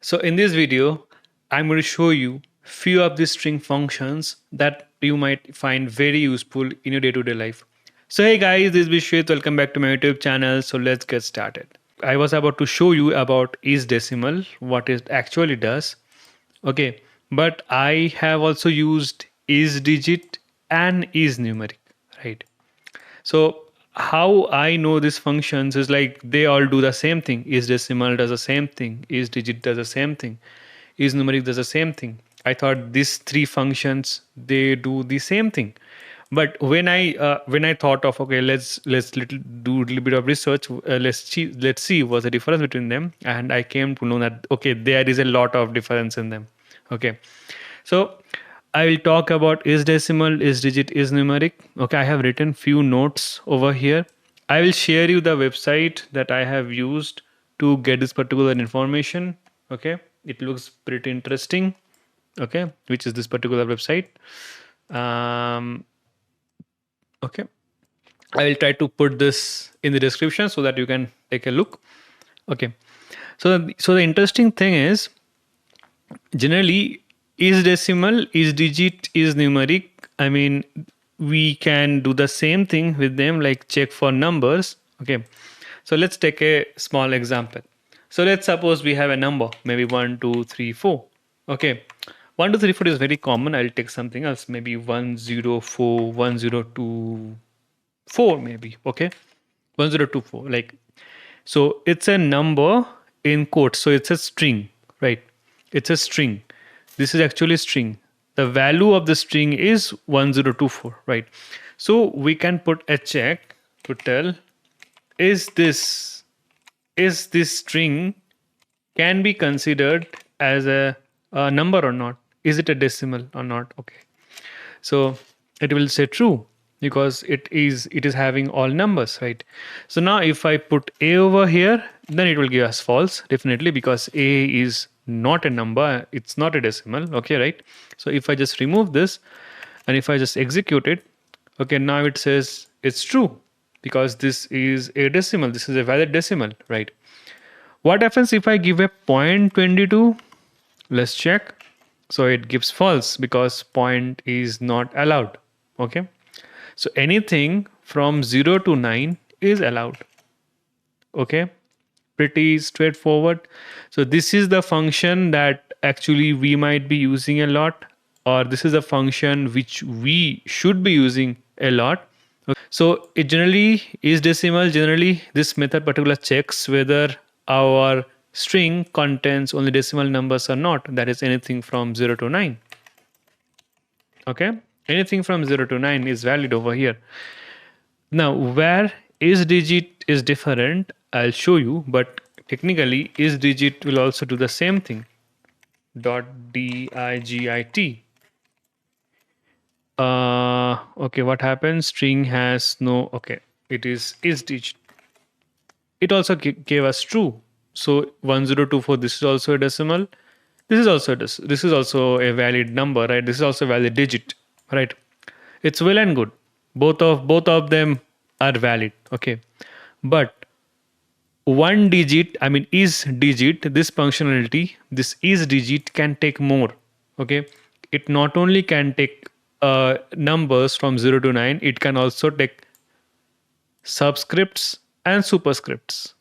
So in this video, I'm going to show you few of the string functions that you might find very useful in your day-to-day life. So hey guys, this is Vishwet. Welcome back to my YouTube channel. So let's get started. I was about to show you about isDecimal, what it actually does. Okay, but I have also used isDigit and isNumeric, right? So how I know these functions is like they all do the same thing. IsDecimal does the same thing. IsDigit does the same thing. IsNumeric does the same thing. I thought these three functions they do the same thing. But when I thought of okay, do a little bit of research. Let's see what's the difference between them, and I came to know that okay, there is a lot of difference in them. Okay, so I will talk about isDecimal, isDigit, isNumeric. Okay, I have written few notes over here. I will share you the website that I have used to get this particular information. Okay, it looks pretty interesting. Okay, which is this particular website. Um, okay, I will try to put this in the description so that you can take a look. Okay, so the interesting thing is generally isDecimal, isDigit, isNumeric. I mean, we can do the same thing with them, like check for numbers. Okay, so let's take a small example. So let's suppose we have a number, maybe 1, 2, 3, 4. Okay, 1, 2, 3, 4 is very common. I'll take something else, maybe 104, 1024, maybe. Okay, 1024. Like, so it's a number in quotes. So it's a string, right? It's a string. This is actually a string. The value of the string is 1024, right? So we can put a check to tell is this string can be considered as a number or not? Is it a decimal or not? Okay. So it will say true because it is having all numbers, right? So now if I put a over here, then it will give us false definitely because a is not a number, it's not a decimal. Okay, right? So if I just remove this and if I just execute it, okay, now it says it's true because this is a decimal, this is a valid decimal, right? What happens if I give a 0.22? Let's check. So it gives false because point is not allowed. Okay, so anything from 0 to 9 is allowed. Okay, pretty straightforward. So this is the function that actually we might be using a lot, or this is a function which we should be using a lot. So it generally isDecimal. Generally this method particular checks whether our string contains only decimal numbers or not, that is anything from 0 to 9. Okay, anything from 0 to 9 is valid over here. Now where isDigit is different, I'll show you, but technically isDigit will also do the same thing. .digit. Okay, what happens? String has no, okay, it is isDigit. It also gave us true. So 1024, this is also a decimal. This is also this is also a valid number, right? This is also a valid digit, right? It's well and good. Both of them are valid. Okay, but one digit, I mean isDigit, this functionality, this isDigit can take more. Okay, it not only can take numbers from 0 to 9, it can also take subscripts and superscripts.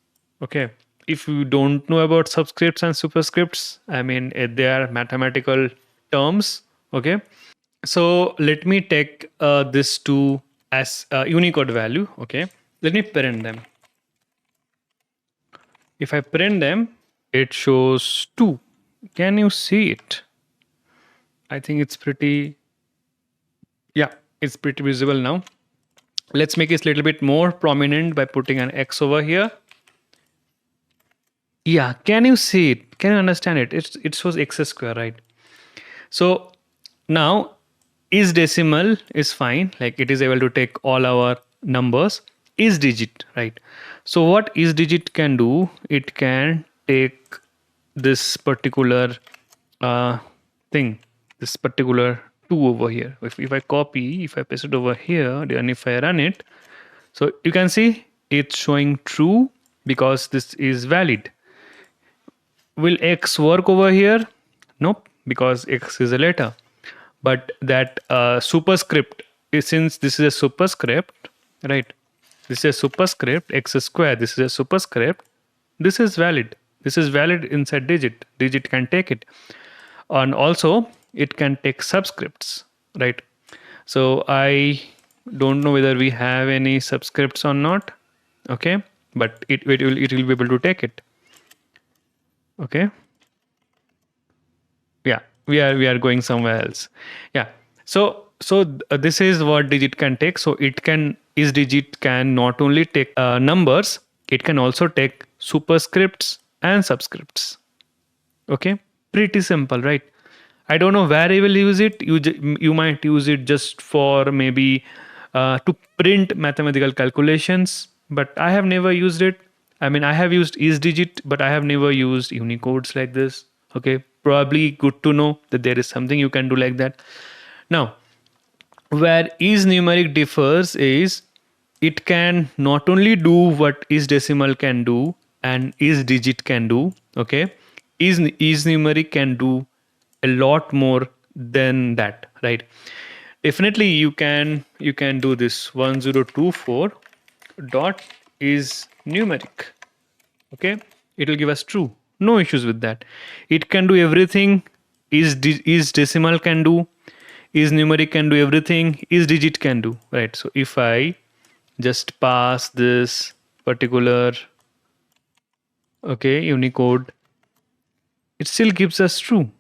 Okay, if you don't know about subscripts and superscripts, I mean they are mathematical terms. Okay, so let me take this to as a Unicode value. Okay, let me print them. If I print them, it shows 2. Can you see it? I think it's pretty, yeah, it's pretty visible now. Let's make it a little bit more prominent by putting an X over here. Yeah, can you see it? Can you understand it? It shows x square, right? So now isDecimal is fine, like it is able to take all our numbers. isDigit, right? So what isDigit can do, it can take this particular thing, this particular 2 over here. If I copy, if I paste it over here, and if I run it, so you can see it's showing true because this is valid. will X work over here? Nope, because X is a letter. But that superscript, since this is a superscript, right? This is a superscript, X square, this is a superscript. This is valid. This is valid inside digit. Digit can take it. And also, it can take subscripts, right? So I don't know whether we have any subscripts or not. Okay, but it will be able to take it. Okay, yeah, we are going somewhere else. Yeah, so this is what digit can take. So it can, is digit can not only take numbers, it can also take superscripts and subscripts. Okay, pretty simple, right? I don't know where you will use it. You might use it just for maybe to print mathematical calculations, but I have never used it. I mean, I have used isdigit, but I have never used unicodes like this. Okay, probably good to know that there is something you can do like that. Now, where is numeric differs is it can not only do what is decimal can do and is digit can do. Okay, is numeric can do a lot more than that, right? Definitely you can do this 1024 dot is numeric. Okay, it will give us true, no issues with that. It can do everything. Is decimal can do, is numeric can do everything, is digit can do, right? So if I just pass this particular, okay, unicode, it still gives us true.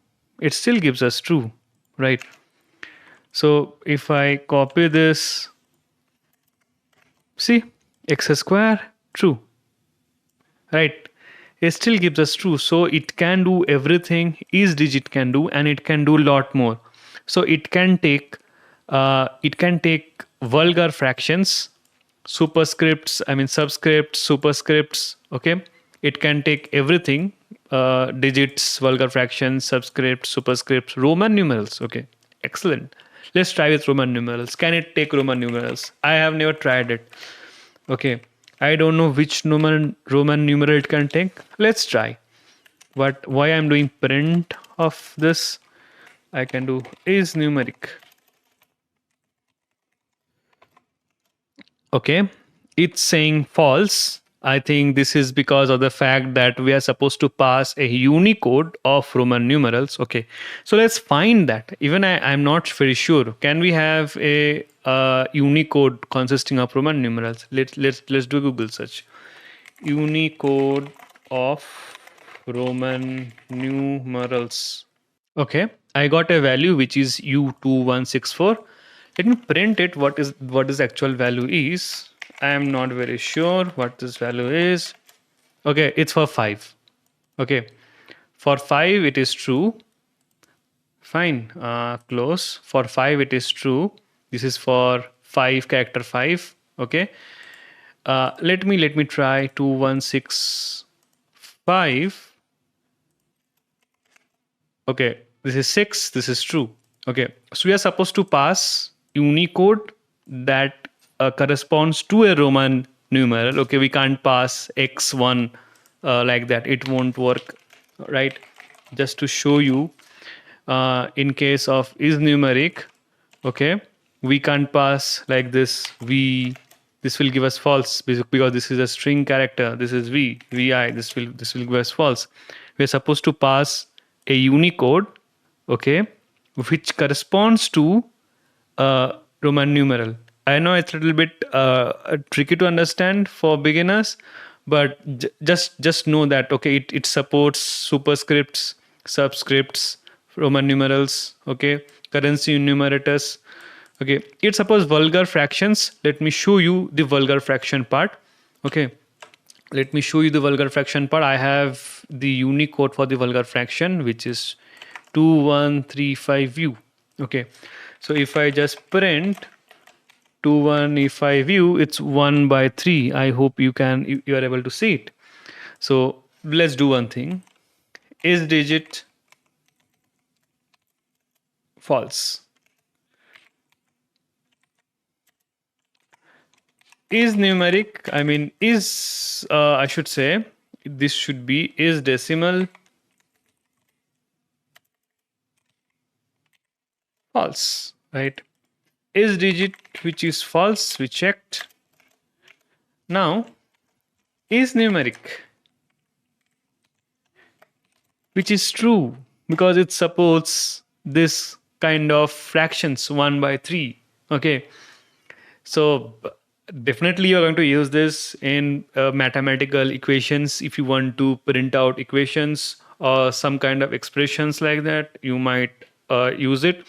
It still gives us true, right? So if I copy this, see, x square true, right? It still gives us true. So it can do everything is digit can do, and it can do a lot more. So it can take vulgar fractions, superscripts, I mean subscripts, superscripts. Okay, it can take everything, digits, vulgar fractions, subscripts, superscripts, Roman numerals. Okay, excellent. Let's try with Roman numerals. Can it take Roman numerals? I have never tried it. Okay, I don't know which Roman numeral it can take. Let's try. But why I'm doing print of this? I can do is numeric. Okay, it's saying false. I think this is because of the fact that we are supposed to pass a Unicode of Roman numerals. Okay, so let's find that. Even I'm not very sure. Can we have a Unicode consisting of Roman numerals? Let's do a Google search. Unicode of Roman numerals. Okay, I got a value which is U2164. Let me print it. What this actual value is? I am not very sure what this value is. Okay, it's for 5. Okay, for 5 it is true. Fine, close. For 5 it is true. This is for 5 character 5. Okay, let me try 2165. Okay, this is 6. This is true. Okay, so we are supposed to pass Unicode that corresponds to a Roman numeral. Okay, we can't pass x1 like that. It won't work, right? Just to show you, in case of is numeric, okay, we can't pass like this. This will give us false because this is a string character. This is vi. This will give us false. We are supposed to pass a Unicode, okay, which corresponds to Roman numeral. I know it's a little bit tricky to understand for beginners, but just know that okay, it supports superscripts, subscripts, Roman numerals, okay, currency numerators. Okay, it supports vulgar fractions. Let me show you the vulgar fraction part. Okay, let me show you the vulgar fraction part. I have the Unicode for the vulgar fraction, which is 2135u. Okay, so if I just print 2135u, it's 1 by 3. I hope you are able to see it. So let's do one thing. Is digit false? Is numeric, I mean, is I should say this should be is decimal false, right? Is digit, which is false, we checked. Now, is numeric, which is true because it supports this kind of fractions 1 by 3. Okay, so definitely you're going to use this in mathematical equations. If you want to print out equations or some kind of expressions like that, you might use it.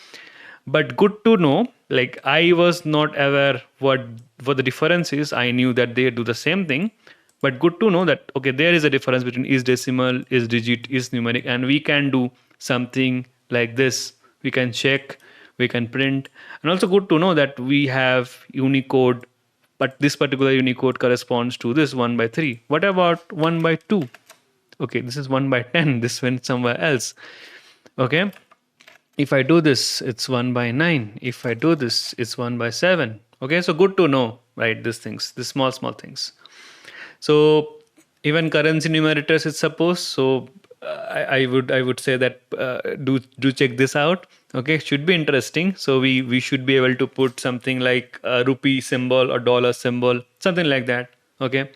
But good to know, like I was not aware what the difference is. I knew that they do the same thing, but good to know that okay, there is a difference between is decimal, is digit, is numeric, and we can do something like this. We can check, we can print, and also good to know that we have Unicode, but this particular Unicode corresponds to this 1 by 3. What about 1 by 2? Okay, this is 1 by 10. This went somewhere else. Okay, if I do this, it's 1 by 9. If I do this, it's 1 by 7. Okay, so good to know, right? These things, these small, small things. So even currency numerators, it's supposed. So I would say that do check this out. Okay, should be interesting. So we should be able to put something like a rupee symbol or dollar symbol, something like that. Okay,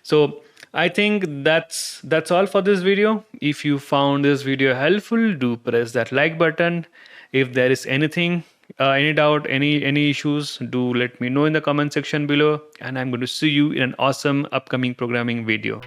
so I think that's all for this video. If you found this video helpful, do press that like button. If there is anything, any doubt, any issues, do let me know in the comment section below. And I'm going to see you in an awesome upcoming programming video.